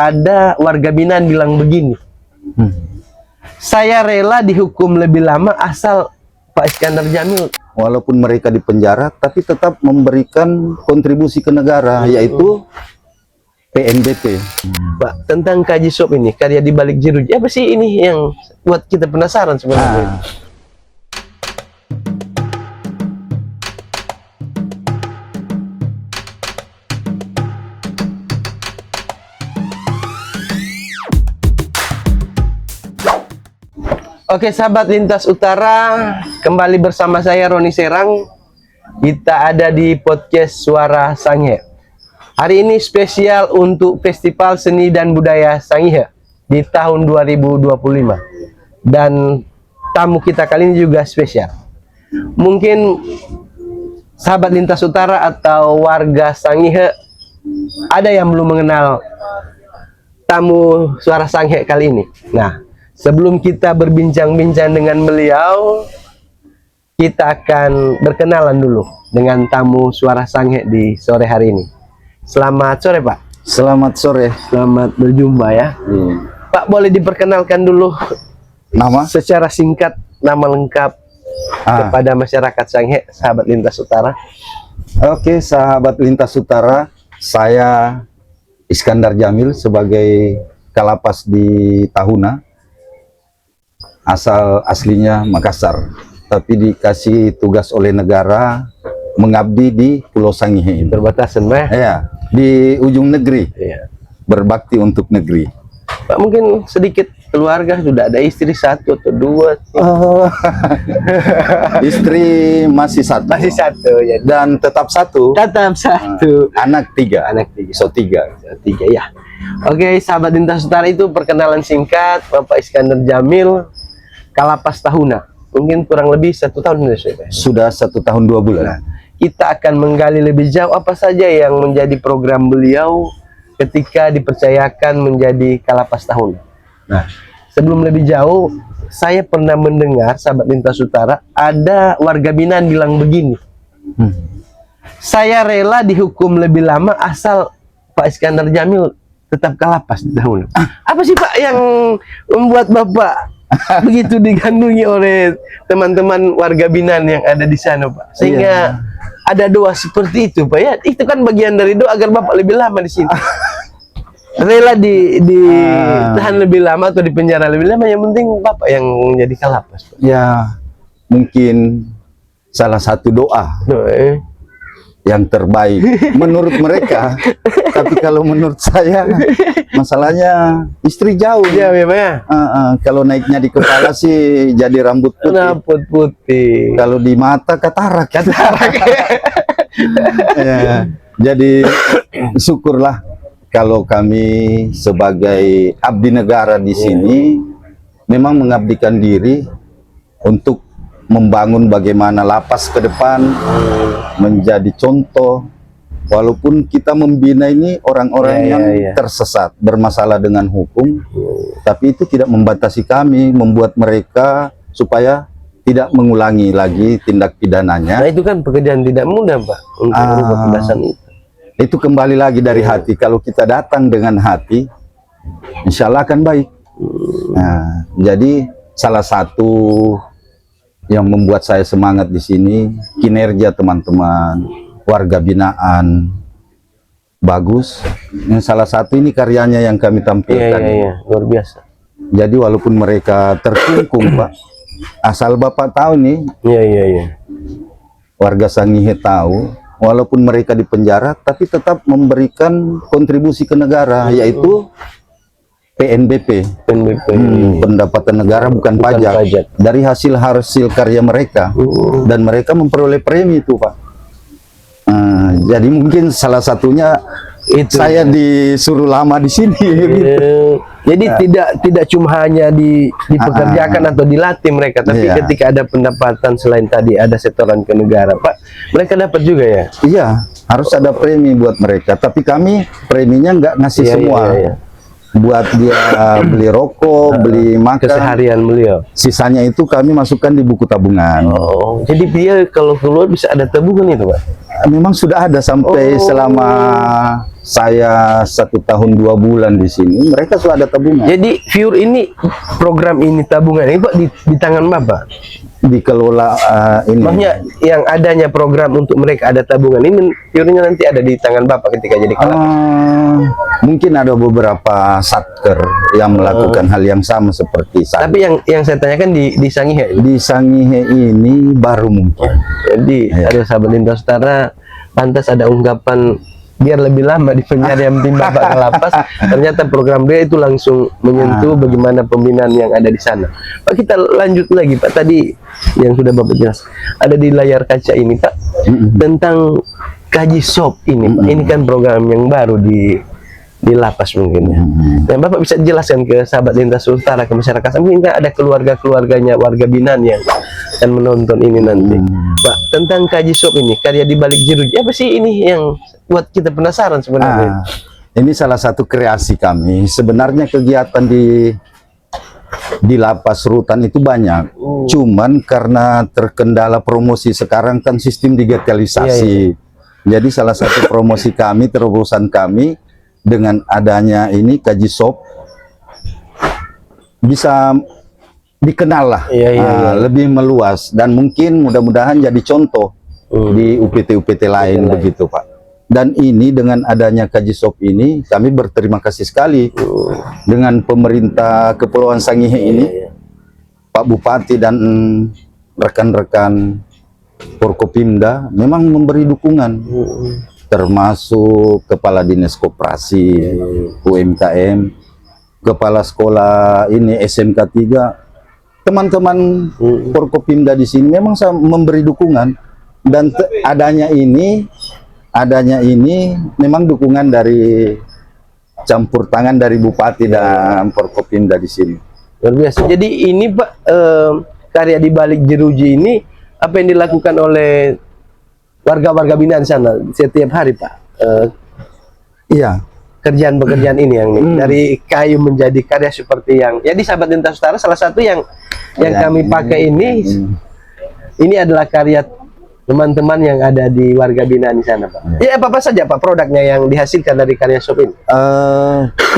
Ada warga binaan bilang begini, saya rela dihukum lebih lama asal Pak Iskandar Djamil walaupun mereka di penjara tapi tetap memberikan kontribusi ke negara, yaitu PNBP. Pak, tentang Kaji Sop ini, karya di balik jeruji, apa sih ini yang buat kita penasaran sebenarnya? Oke sahabat Lintas Utara, kembali bersama saya Roni Serang. Kita ada di podcast Suara Sangihe. Hari ini spesial untuk Festival Seni dan Budaya Sangihe di tahun 2025. Dan tamu kita kali ini juga spesial. Mungkin sahabat Lintas Utara atau warga Sangihe ada yang belum mengenal tamu Suara Sangihe kali ini. Nah, sebelum kita berbincang-bincang dengan beliau, kita akan berkenalan dulu dengan tamu Suara Sangihe di sore hari ini. Selamat sore Pak. Selamat sore. Selamat berjumpa ya. Pak, boleh diperkenalkan dulu Nama? secara singkat, nama lengkap kepada masyarakat Sangihe, sahabat Lintas Utara. Oke, sahabat Lintas Utara, saya Iskandar Djamil sebagai Kalapas di Tahuna. Asal aslinya Makassar, tapi dikasih tugas oleh negara mengabdi di Pulau Sangihe. Perbatasan Pak ya? Ya, di ujung negeri, Berbakti untuk negeri. Pak, mungkin sedikit keluarga, sudah ada istri satu atau dua? Istri masih satu. Masih satu ya. Dan tetap satu. Tetap satu. Anak tiga. Anak tiga. So tiga Ya. Oke, sahabat Lintas Utara, itu perkenalan singkat Bapak Iskandar Djamil, Kalapas Tahuna. Mungkin kurang lebih 1 tahun sudah 1 tahun 2 bulan. Nah, kita akan menggali lebih jauh apa saja yang menjadi program beliau ketika dipercayakan menjadi Kalapas Tahuna. Nah, sebelum lebih jauh, saya pernah mendengar sahabat Lintas Utara ada warga binaan bilang begini, saya rela dihukum lebih lama asal Pak Iskandar Djamil tetap Kalapas di Tahuna. Apa sih Pak yang membuat Bapak begitu digandungi oleh teman-teman warga binaan yang ada di sana Pak, sehingga ada doa seperti itu Pak ya? Itu kan bagian dari doa agar Bapak lebih lama di sini. Rela ditahan lebih lama atau di penjara lebih lama, yang penting Bapak yang menjadi Kalapas Pak. Ya, mungkin salah satu doa yang terbaik menurut mereka. Tapi kalau menurut saya, masalahnya istri jauh ya Pak ya. Kalau naiknya di kepala sih jadi rambut putih. Rambut putih. Kalau di mata katarak. Ya, jadi syukurlah kalau kami sebagai abdi negara di sini memang mengabdikan diri untuk membangun bagaimana lapas ke depan menjadi contoh. Walaupun kita membina ini orang-orang yang tersesat, bermasalah dengan hukum, tapi itu tidak membatasi kami, membuat mereka supaya tidak mengulangi lagi tindak pidananya. Nah, itu kan pekerjaan tidak mudah Pak, untuk merubah kebiasaan itu. Itu kembali lagi dari hati. Kalau kita datang dengan hati, insya Allah akan baik. Nah, jadi salah satu yang membuat saya semangat di sini, kinerja teman-teman warga binaan bagus. Yang salah satu ini karyanya yang kami tampilkan. Luar biasa. Jadi walaupun mereka terkungkung Pak, asal Bapak tahu nih, warga Sangihe tahu, walaupun mereka di penjara tapi tetap memberikan kontribusi ke negara, yaitu PNBP. Pendapatan negara, bukan pajak. Dari hasil karya mereka. Dan mereka memperoleh premi itu Pak. Jadi mungkin salah satunya itu saya disuruh lama di sini. Jadi tidak cuma hanya dipekerjakan atau dilatih mereka, tapi ketika ada pendapatan selain tadi ada setoran ke negara Pak, mereka dapat juga ya? Iya, harus ada premi buat mereka. Tapi kami preminya nggak ngasih semua. buat dia beli rokok, beli makan. Keseharian beliau. Sisanya itu kami masukkan di buku tabungan. Oh, jadi dia kalau keluar bisa ada tabungan itu, Pak? Memang sudah ada sampai selama saya 1 tahun 2 bulan di sini, mereka sudah ada tabungan. Jadi Viewer ini program ini tabungan ini Pak di tangan Bapak. Dikelola ini. Maksudnya yang adanya program untuk mereka ada tabungan ini Viewernya nanti ada di tangan Bapak ketika jadi kelak. Mungkin ada beberapa satker yang melakukan hal yang sama seperti saya. Tapi yang saya tanyakan di Sangihe. Di Sangihe ini baru mungkin. Jadi ada sahabat lintas utara, pantas ada ungkapan biar lebih lama di penjara yang penting Bapak ke lapas. Ternyata program dia itu langsung menyentuh bagaimana pembinaan yang ada di sana. Pak, kita lanjut lagi Pak, tadi yang sudah Bapak jelas ada di layar kaca ini Pak, tentang Kaji Shop ini Pak. Ini kan program yang baru di lapas mungkin ya. Dan Bapak bisa jelaskan ke sahabat lintas utara, ke masyarakat, mungkin ada keluarga-keluarganya, warga binaan yang akan menonton ini nanti. Pak, tentang Kaji Shop ini, karya di balik jeruji, apa sih ini yang buat kita penasaran sebenarnya? Ini salah satu kreasi kami. Sebenarnya kegiatan di lapas rutan itu banyak. Cuman karena terkendala promosi sekarang kan sistem digitalisasi. Jadi salah satu promosi kami, terobosan kami dengan adanya ini Kaji Shop bisa dikenal lah, lebih meluas, dan mungkin mudah-mudahan jadi contoh di UPT-UPT lain begitu Pak. Dan ini dengan adanya Kaji Shop ini kami berterima kasih sekali dengan pemerintah Kepulauan Sangihe ini, Pak Bupati dan rekan-rekan Forkopimda memang memberi dukungan, termasuk Kepala Dinas Koperasi, UMKM, Kepala Sekolah ini SMK 3, teman-teman Forkopimda di sini memang memberi dukungan, dan adanya ini memang dukungan dari campur tangan dari Bupati dan Forkopimda di sini. Luar biasa. Jadi ini Pak, karya di balik jeruji ini apa yang dilakukan oleh warga-warga binaan sana setiap hari Pak? Iya. Pekerjaan ini yang dari kayu menjadi karya seperti yang ya di sahabat lintas utara, salah satu yang kami pakai ini adalah karya teman-teman yang ada di warga binaan di sana Pak. Ya apa saja Pak produknya yang dihasilkan dari karya shop ini?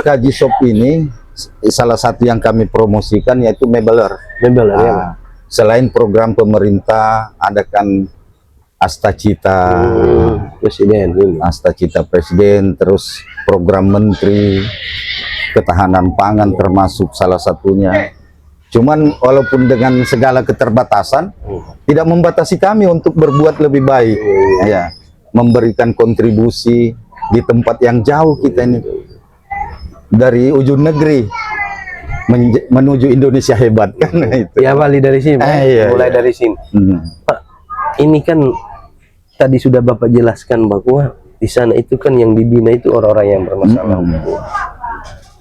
Kaji Shop ini salah satu yang kami promosikan yaitu mebeler. Mebeler ya Pak. Selain program pemerintah adakan Astacita Presiden, terus program Menteri Ketahanan Pangan termasuk salah satunya. Cuman walaupun dengan segala keterbatasan tidak membatasi kami untuk berbuat lebih baik, ya, memberikan kontribusi di tempat yang jauh kita ini, dari ujung negeri menuju Indonesia hebat kan itu. Ya Wali dari sini, mulai dari sini. Pak, ini kan tadi sudah Bapak jelaskan bahwa di sana itu kan yang dibina itu orang-orang yang bermasalah.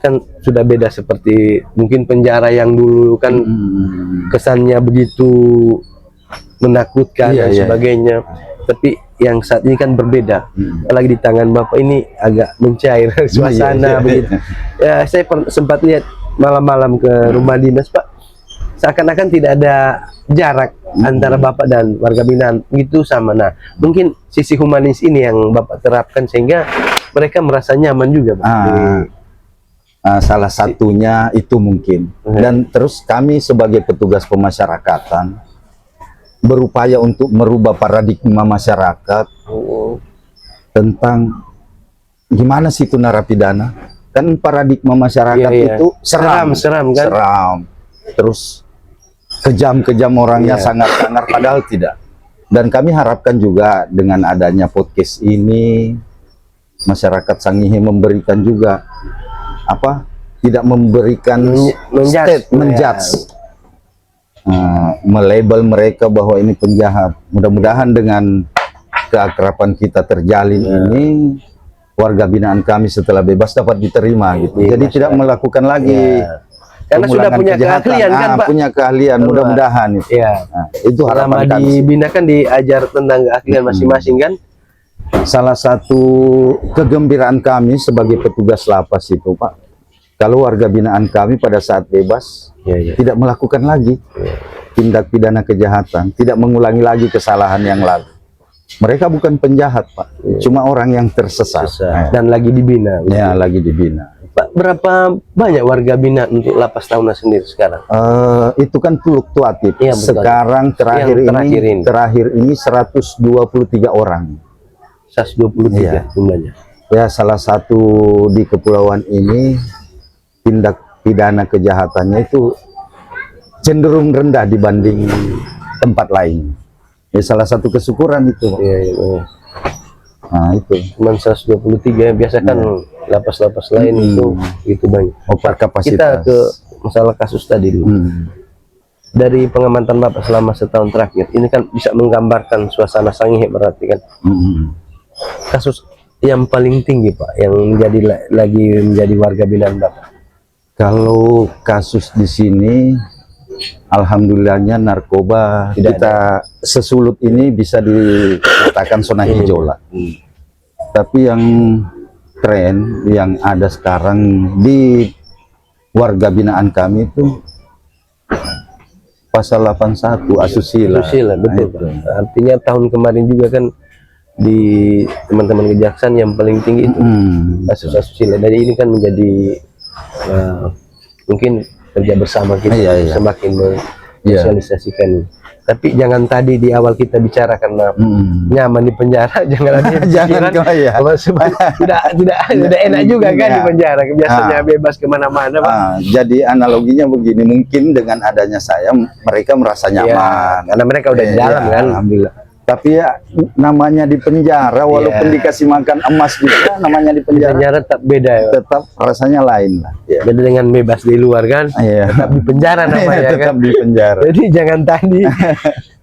Kan sudah beda seperti mungkin penjara yang dulu kan kesannya begitu menakutkan dan sebagainya. Tapi yang saat ini kan berbeda. Apalagi di tangan Bapak ini agak mencair suasana begitu. Ya, saya sempat lihat malam-malam ke rumah dinas Pak, seakan-akan tidak ada jarak antara Bapak dan warga binaan, gitu sama. Nah, mungkin sisi humanis ini yang Bapak terapkan sehingga mereka merasa nyaman juga Pak. Salah satunya itu mungkin. Dan terus kami sebagai petugas pemasyarakatan berupaya untuk merubah paradigma masyarakat tentang gimana sih itu narapidana. Kan paradigma masyarakat itu seram kan? Seram. Terus kejam-kejam orangnya, sangat-sangat, padahal tidak. Dan kami harapkan juga dengan adanya podcast ini masyarakat Sangihe memberikan juga tidak memberikan menjudge, melabel mereka bahwa ini penjahat. Mudah-mudahan dengan keakraban kita terjalin ini, warga binaan kami setelah bebas dapat diterima gitu. Jadi tidak melakukan lagi karena sudah punya keahlian kan Pak. Punya keahlian, mudah-mudahan itu. Itu harapan kami. Dibina kan diajar tentang keahlian masing-masing kan. Salah satu kegembiraan kami sebagai petugas lapas itu Pak, Kalau warga binaan kami pada saat bebas tidak melakukan lagi tindak pidana kejahatan, tidak mengulangi lagi kesalahan yang lalu. Mereka bukan penjahat, Pak, cuma orang yang tersesat. Dan lagi dibina. Ya, lagi dibina. Pak, berapa banyak warga binaan untuk Lapas Tahuna sendiri sekarang? Itu kan fluktuatif. Iya, betul. Sekarang terakhir ini 123 orang. 123 Iya. jumlahnya. Ya, salah satu di kepulauan ini tindak pidana kejahatannya itu cenderung rendah dibanding tempat lain. Ya, salah satu kesyukuran itu. Iya, iya. Nah, itu. Cuman 123 biasa kan lapas-lapas lain itu banyak. Over kapasitas. Kita ke masalah kasus tadi dulu. Dari pengamatan Bapak selama setahun terakhir, ini kan bisa menggambarkan suasana Sangihe berarti kan. Kasus yang paling tinggi Pak, yang menjadi warga binaan Bapak. Kalau kasus di sini, alhamdulillahnya narkoba Tidak kita sesulut ini bisa dikatakan zona hijau lah. Tapi yang tren yang ada sekarang di warga binaan kami itu pasal 81 asusila. Asusila, betul Pak. Artinya tahun kemarin juga kan di teman-teman kejaksaan yang paling tinggi itu kasus asusila. Jadi ini kan menjadi mungkin kerja bersama kita semakin mensosialisasikan. Tapi jangan tadi di awal kita bicara karena nyaman di penjara, jangan ada sudah enak juga kan di penjara, biasanya bebas kemana-mana Pak. Jadi analoginya begini, mungkin dengan adanya saya mereka merasa nyaman karena mereka udah di dalam kan. Alhamdulillah. Tapi ya namanya di penjara, walaupun dikasih makan emas juga, namanya di penjara tetap beda ya. Tetap rasanya lain lah. Beda dengan bebas di luar kan. Tetap di penjara namanya tetap kan. di penjara. Jadi jangan tadi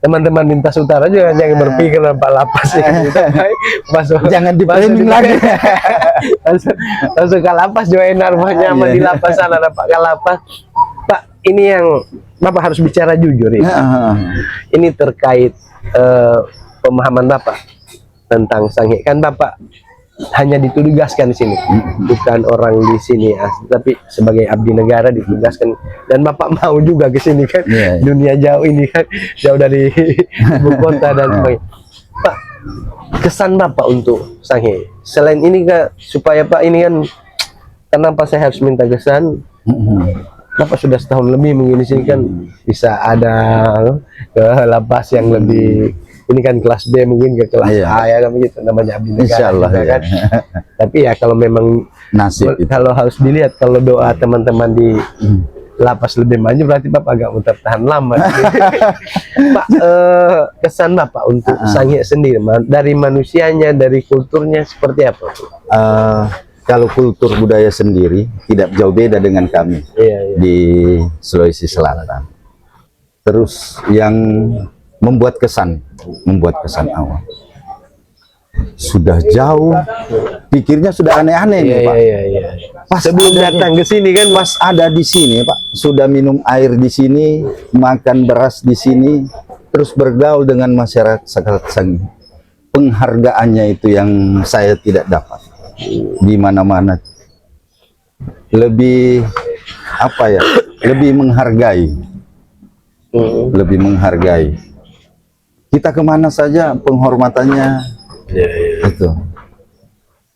teman-teman lintas utara juga jangan berpikir Pak lapas ya. Jangan di planning lagi. langsung ke lapas juga enak, nyaman di lapas sana Pak ke lapas. Pak, ini yang Bapak harus bicara jujur ini. Ini terkait pemahaman Bapak tentang Sangihe. Kan Bapak hanya ditugaskan di sini, bukan orang di sini, tapi sebagai abdi negara ditugaskan. Dan Bapak mau juga ke sini kan, dunia jauh ini kan, jauh dari ibu kota dan sebagainya. Pak, kesan Bapak untuk Sangihe selain ini kan, supaya Pak ini kan, kenapa saya harus minta kesan? Bapak sudah setahun lebih mungkin di sini kan, bisa ada ke lapas yang lebih, ini kan kelas B mungkin ke kelas A ya kan begitu, namanya abdi negara kan. Tapi ya kalau memang nasib kalau harus dilihat, kalau doa teman-teman di lapas lebih maju, berarti Bapak agak mau tertahan lama. Pak, kesan Bapak untuk Sangihe sendiri dari manusianya, dari kulturnya seperti apa? Kalau kultur budaya sendiri tidak jauh beda dengan kami di Sulawesi Selatan. Terus yang membuat kesan awal sudah jauh, pikirnya sudah aneh-aneh nih Pak. Pas sebelum datang ke sini kan, pas ada di sini Pak, sudah minum air di sini, makan beras di sini, terus bergaul dengan masyarakat Sangihe. Penghargaannya itu yang saya tidak dapat di mana-mana. Lebih apa ya? Lebih menghargai. Lebih menghargai. Kita kemana saja penghormatannya itu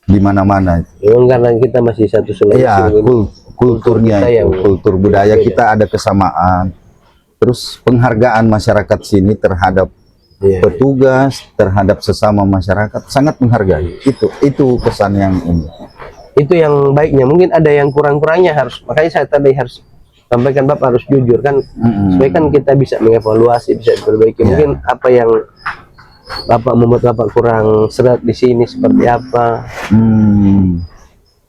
di mana-mana. Karena kita masih satu Sulawesi. Kulturnya itu, kultur budaya kita ada kesamaan. Terus penghargaan masyarakat sini terhadap petugas, terhadap sesama masyarakat sangat menghargai. Itu kesan yang ini. Itu yang baiknya. Mungkin ada yang kurang-kurangnya, harus, makanya saya tadi harus sampaikan Bapak harus jujur kan, supaya kan kita bisa mengevaluasi, bisa diperbaiki. Mungkin apa yang Bapak membuat Bapak kurang seret di sini seperti apa?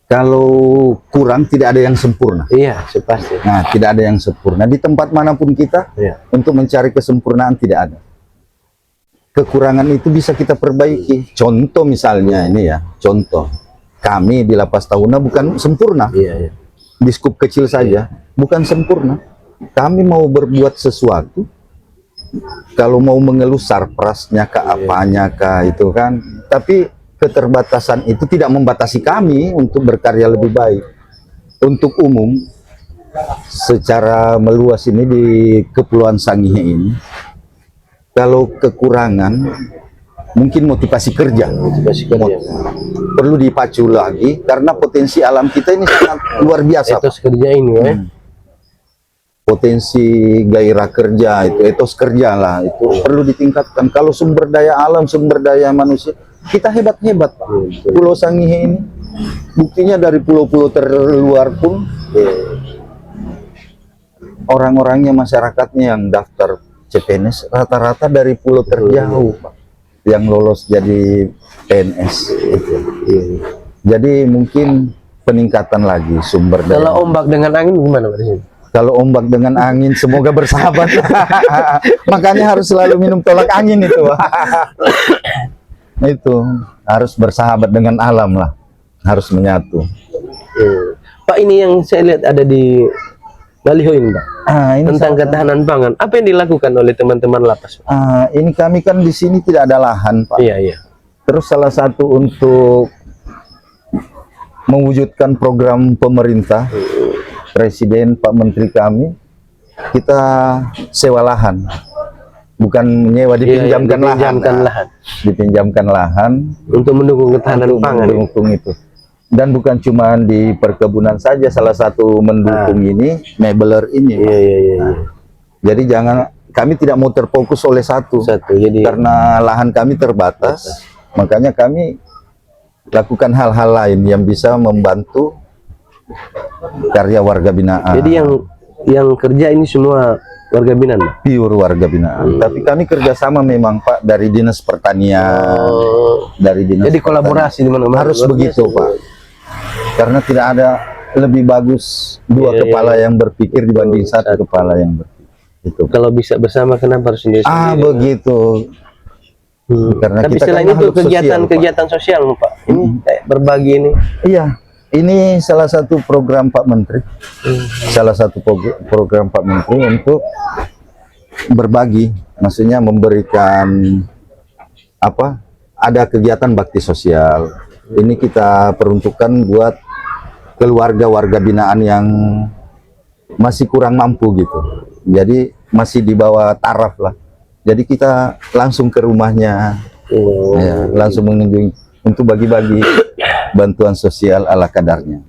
Kalau kurang, tidak ada yang sempurna. Iya, pasti. Nah, tidak ada yang sempurna di tempat manapun kita. Untuk mencari kesempurnaan tidak ada. Kekurangan itu bisa kita perbaiki. Contoh misalnya ini ya, contoh kami di Lapas Tahuna bukan sempurna. Di skup kecil saja bukan sempurna. Kami mau berbuat sesuatu, kalau mau mengeluh sarprasnya ke apanya ke itu kan, tapi keterbatasan itu tidak membatasi kami untuk berkarya lebih baik. untuk umum secara meluas ini di Kepulauan Sangihe ini, kalau kekurangan mungkin motivasi kerja. Perlu dipacu lagi karena potensi alam kita ini sangat luar biasa. Etos kerja ini ya. Potensi gairah kerja itu, etos kerja lah itu perlu ditingkatkan. Kalau sumber daya alam, sumber daya manusia kita hebat-hebat. Pulau Sangihe ini buktinya dari pulau-pulau terluar pun orang-orangnya, masyarakatnya yang daftar CPNS rata-rata dari pulau terjauh yang lolos jadi PNS. Jadi mungkin peningkatan lagi sumber daya. Kalau ombak dengan angin gimana Pak di sini? Kalau ombak dengan angin semoga bersahabat. Makanya harus selalu minum tolak angin itu. Itu harus bersahabat dengan alam lah, harus menyatu. Pak, ini yang saya lihat ada di baliho ini Pak, Ini tentang ketahanan pangan. Apa yang dilakukan oleh teman-teman lapas Pak? ini kami kan di sini tidak ada lahan, Pak. Iya. Terus salah satu untuk mewujudkan program pemerintah, Presiden, Pak Menteri kami, kita sewa lahan. Bukan menyewa, dipinjamkan lahan. Dipinjamkan lahan Untuk mendukung ketahanan pangan. mendukung itu. Dan bukan cuma di perkebunan saja, salah satu mendukung ini mebeler ini. Iya. Jadi kami tidak mau terfokus oleh satu. Jadi Karena lahan kami terbatas, makanya kami lakukan hal-hal lain yang bisa membantu karya warga binaan. Jadi yang kerja ini semua warga binaan Pak? Pure warga binaan. Tapi kami kerjasama memang Pak dari Dinas Pertanian, dari Dinas. Jadi kolaborasi di mana-mana. Harus begitu Pak. Karena tidak ada lebih bagus dua kepala yang berpikir dibanding satu kepala yang berpikir. Itu. Kalau bisa bersama kenapa harus sendiri? Begitu. Karena Tapi kita selain kan itu makhluk kegiatan sosial Pak. Ini kayak berbagi ini. Iya, ini salah satu program Pak Menteri. Salah satu program Pak Menteri untuk berbagi, maksudnya memberikan apa? Ada kegiatan bakti sosial. Ini kita peruntukkan buat keluarga warga binaan yang masih kurang mampu gitu. Jadi masih di bawah taraf lah. Jadi kita langsung ke rumahnya, langsung mengunjungi untuk bagi-bagi bantuan sosial ala kadarnya.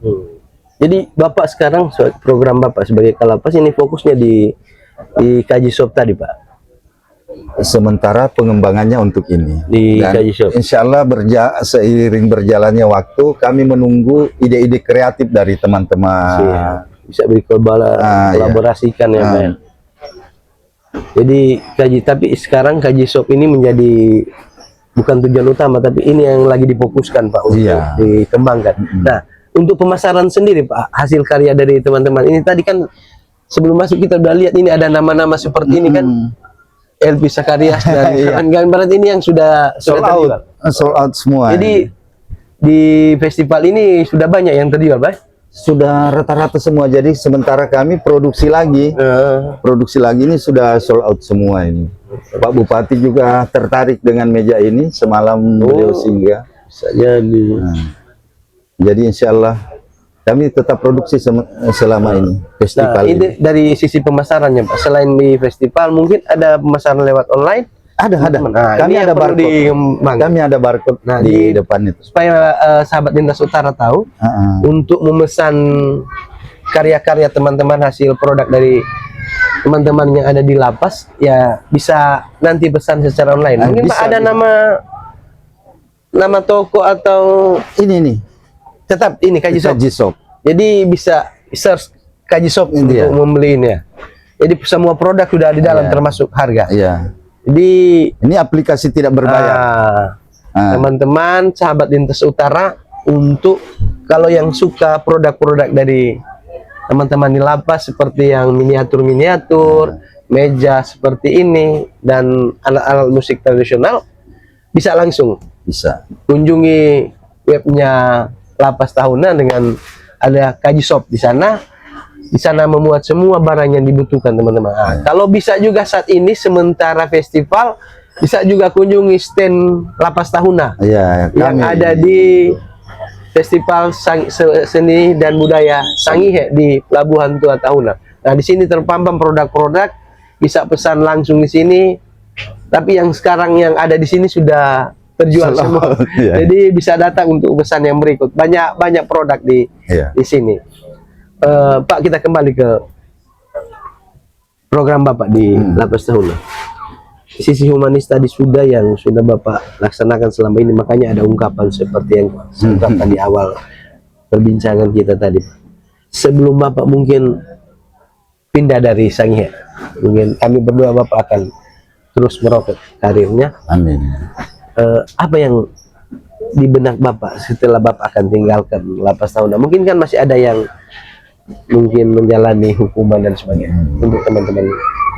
Jadi Bapak sekarang program Bapak sebagai Kalapas ini fokusnya di Kaji Shop tadi Pak. Sementara pengembangannya untuk ini Di dan Kaji Shop. insya Allah seiring berjalannya waktu kami menunggu ide-ide kreatif dari teman-teman. Bisa kolaborasikan ya Pak. Jadi tapi sekarang Kaji Shop ini menjadi bukan tujuan utama, tapi ini yang lagi difokuskan Pak untuk dikembangkan. Nah, untuk pemasaran sendiri Pak, hasil karya dari teman-teman ini tadi kan sebelum masuk kita udah lihat ini ada nama-nama seperti ini kan. Elvi Sakarias dan kawan-kawan ini yang sudah sold out semua. Jadi di festival ini sudah banyak yang terjual, Pak? Sudah rata-rata semua. Jadi sementara kami produksi lagi ini sudah sold out semua ini. Pak Bupati juga tertarik dengan meja ini, semalam beliau singgah. Bisa jadi. Jadi insya Allah kami tetap produksi selama ini festival ini. Dari sisi pemasarannya Pak, selain di festival mungkin ada pemasaran lewat online? Ada. Kami ada barcode. Kami ada barcode di depan itu. Supaya sahabat Lintas Utara tahu untuk memesan karya-karya teman-teman, hasil produk dari teman-teman yang ada di lapas, ya bisa nanti pesan secara online. Mungkin Pak ada nama toko atau ini nih. Tetap ini Kaji Shop. Jadi bisa search Kaji Shop untuk membeli ini ya. Jadi semua produk sudah di dalam termasuk harga. Iya. Jadi ini aplikasi tidak berbayar. Teman-teman sahabat Lintas Utara, untuk kalau yang suka produk-produk dari teman-teman di lapas seperti yang miniatur-miniatur, meja seperti ini dan alat-alat musik tradisional, bisa langsung kunjungi webnya Lapas Tahunan dengan ada Kaji Shop di sana. Di sana memuat semua barang yang dibutuhkan teman-teman. Kalau bisa juga saat ini sementara festival bisa juga kunjungi stand Lapas Tahuna yang ada di Festival Seni dan Budaya Sangihe di Pelabuhan Tua Tahuna. Nah, di sini terpampang produk-produk, bisa pesan langsung di sini. Tapi yang sekarang yang ada di sini sudah terjual semua. Iya. Jadi bisa datang untuk pesan yang berikut. Banyak produk di sini. Pak, kita kembali ke program Bapak di Lapas Tahuna. Sisi humanis tadi yang sudah Bapak laksanakan selama ini, makanya ada ungkapan seperti yang saya ungkapkan di awal perbincangan kita tadi. Sebelum Bapak mungkin pindah dari Sangihe, mungkin kami berdua Bapak akan terus meroket karirnya. Amin. Apa yang di benak Bapak setelah Bapak akan tinggalkan Lapas Tahuna? Mungkin kan masih ada yang mungkin menjalani hukuman dan sebagainya untuk teman-teman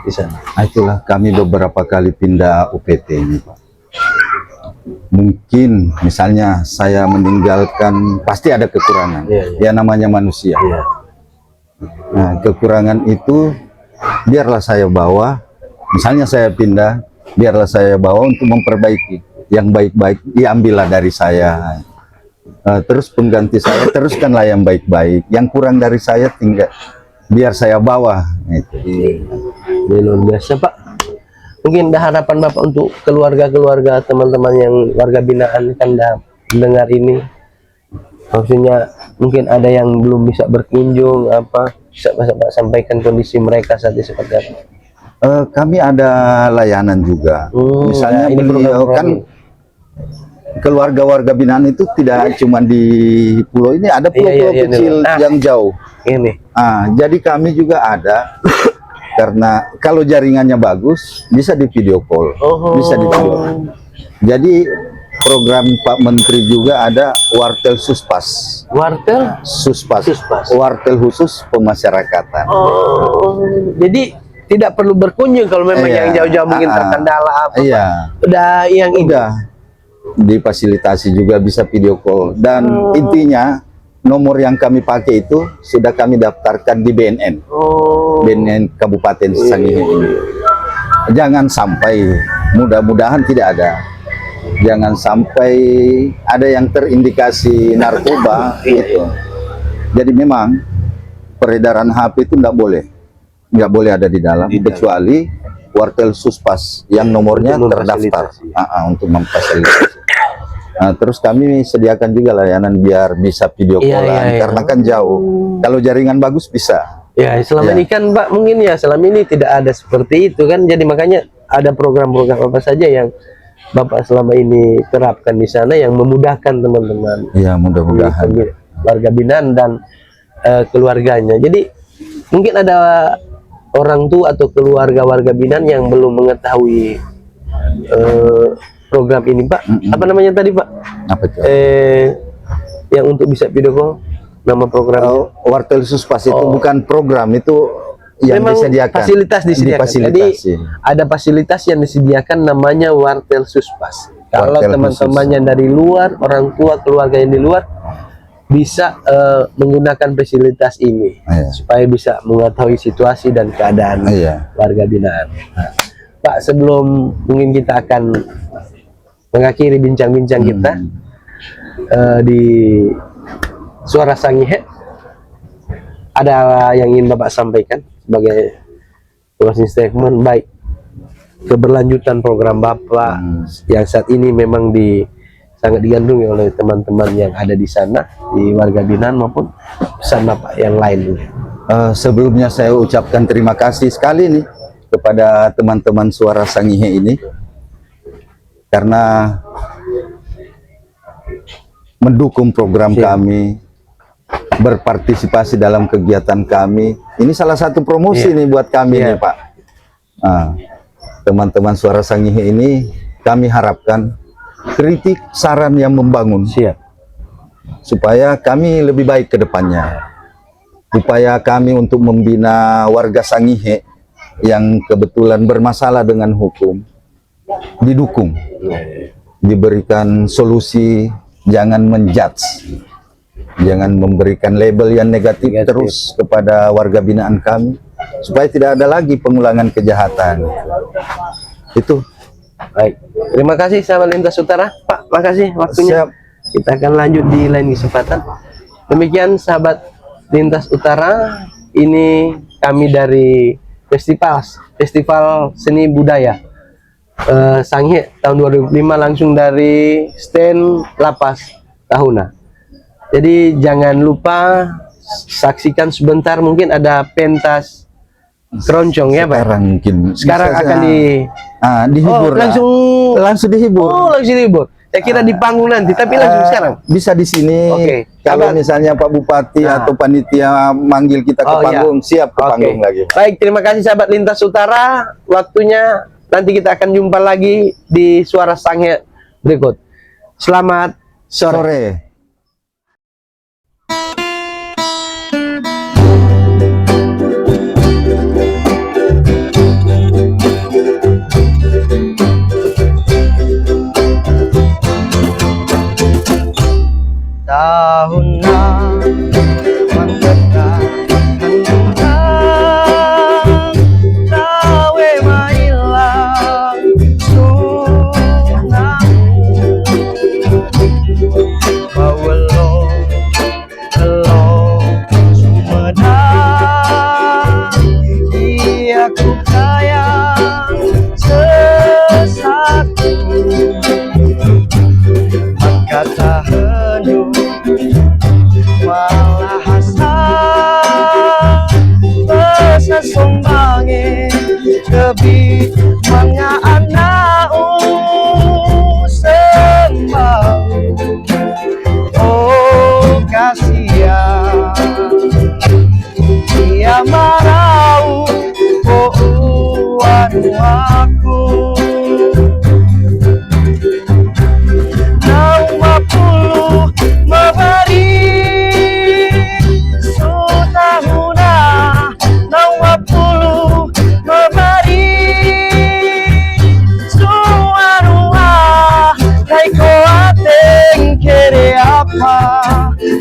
di sana. Itulah kami beberapa kali pindah UPT ini, Pak. Mungkin misalnya saya meninggalkan, pasti ada kekurangan. Ya namanya manusia. Nah, kekurangan itu biarlah saya bawa. Misalnya saya pindah, biarlah saya bawa untuk memperbaiki. Yang baik-baik diambillah dari saya. Terus pengganti saya teruskanlah yang baik-baik. Yang kurang dari saya tinggal biar saya bawa. Ini luar biasa, Pak. Mungkin ada harapan Bapak untuk keluarga-keluarga, teman-teman yang warga binaan kan mendengar ini. Maksudnya mungkin ada yang belum bisa berkunjung, bisa Bapak sampaikan kondisi mereka saat ini seperti apa? Kami ada layanan juga. Misalnya ini beliau kan keluarga-warga binaan itu tidak cuma di pulau ini, ada pulau-pulau kecil yang jauh. Ini. Jadi kami juga ada. Karena kalau jaringannya bagus, bisa di video call, bisa di video. Jadi program Pak Menteri juga ada wartel suspas. Wartel suspas. Wartel khusus pemasyarakatan. Jadi tidak perlu berkunjung kalau memang yang jauh-jauh mungkin terkendala apa. Udah yang udah difasilitasi juga bisa video call. Dan intinya nomor yang kami pakai itu sudah kami daftarkan di BNN. BNN Kabupaten Sangihe ini. Jangan sampai, mudah-mudahan tidak ada. Jangan sampai ada yang terindikasi narkoba gitu. Jadi memang peredaran HP itu nggak boleh ada di dalam, kecuali wartel suspas yang nomornya terdaftar untuk memfasilitasi. Terus kami sediakan juga layanan biar bisa video callan karena kan jauh. Kalau jaringan bagus bisa. Ya, selama ini kan Pak, mungkin selama ini tidak ada seperti itu kan. Jadi makanya ada program-program apa saja yang Bapak selama ini terapkan di sana yang memudahkan teman-teman. Ya, mudah-mudahan warga binaan dan keluarganya. Jadi mungkin ada orang tua atau keluarga warga binaan yang belum mengetahui program ini, Pak. Apa namanya tadi, Pak? Apa itu? Yang untuk bisa video call, nama program wartel suspas itu bukan program, itu yang memang disediakan. Fasilitas disediakan. Jadi ada fasilitas yang disediakan namanya wartel suspas. Kalau teman-temannya dari luar, orang tua, keluarga yang di luar bisa menggunakan fasilitas ini supaya bisa mengetahui situasi dan keadaan warga binaan. Pak, sebelum mungkin kita akan mengakhiri bincang-bincang kita di Suara Sangihe, ada yang ingin Bapak sampaikan sebagai closing statement, baik keberlanjutan program Bapak yang saat ini memang sangat digandrungi oleh teman-teman yang ada di sana, di warga binaan, maupun pesan Bapak yang lain. Sebelumnya saya ucapkan terima kasih sekali nih kepada teman-teman Suara Sangihe ini, karena mendukung program kami, berpartisipasi dalam kegiatan kami. Ini salah satu promosi nih buat kami nih, Pak. Teman-teman Suara Sangihe ini kami harapkan kritik, saran yang membangun, supaya kami lebih baik ke depannya. Upaya kami untuk membina warga Sangihe yang kebetulan bermasalah dengan hukum didukung, diberikan solusi, jangan menjudge, jangan memberikan label yang negatif terus kepada warga binaan kami, supaya tidak ada lagi pengulangan kejahatan. Itu. Baik, terima kasih sahabat Lintas Utara, Pak. Makasih waktunya. Kita akan lanjut di lain kesempatan. Demikian sahabat Lintas Utara, ini kami dari Festival Seni Budaya Sanghe tahun 2005 langsung dari stand Lapas Tahuna. Jadi jangan lupa saksikan sebentar, mungkin ada pentas keroncong ya Pak. Sekarang mungkin Sekarang bisa akan dihibur lah. langsung dihibur. Oh, langsung dihibur. Saya kira di panggung nanti, tapi langsung sekarang. Bisa di sini. Oke. Kalau Sahabat. misalnya Pak Bupati atau panitia manggil kita ke Oh, iya. panggung, siap ke Oke. panggung lagi. Baik, terima kasih sahabat Lintas Utara. Waktunya nanti kita akan jumpa lagi di Suara Sanghe berikut. Selamat sore. Sore. Tahuna mangketa handungan tawe mailang sunamu bawelo elo sumedang iya ku sayang sesatu kata hendu malah hasar pesesombange kebi mga anau sembau oh kasihan dia marau oh anu aku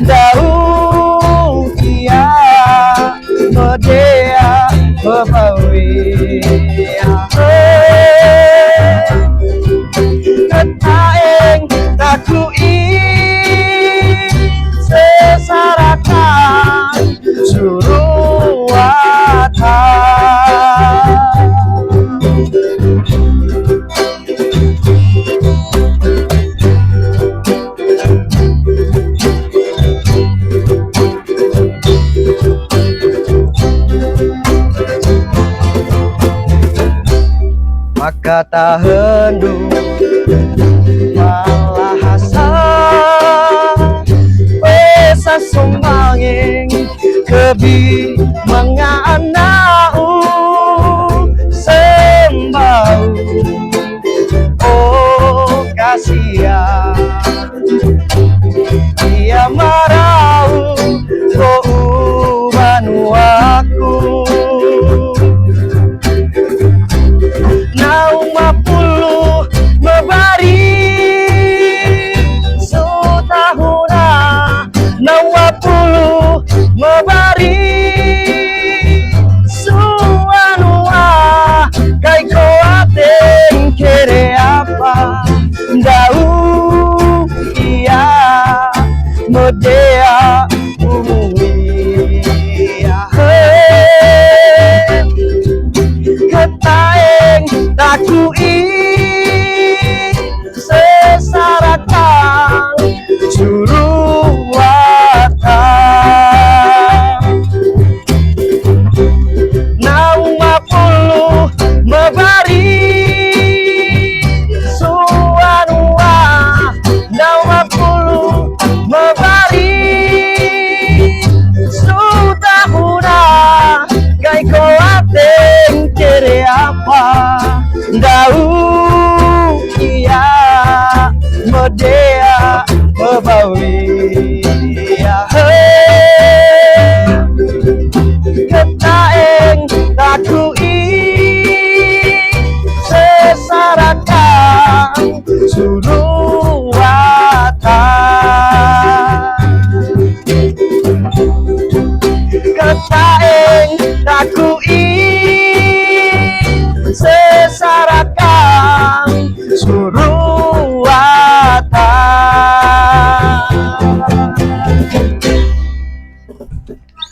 Daun ia medea bebawi ketaeng takui sesarakan suruatan maka tak hendu malah hasar pesa sumbanging kebi mga anau sembau oh kasihan dia marau oh banu aku Daun ia medea umumi ketaeng takui sesarakan suruatan naung mapuluh mebari Daun ia medea bebawi ketaeng takui sesarakan suruh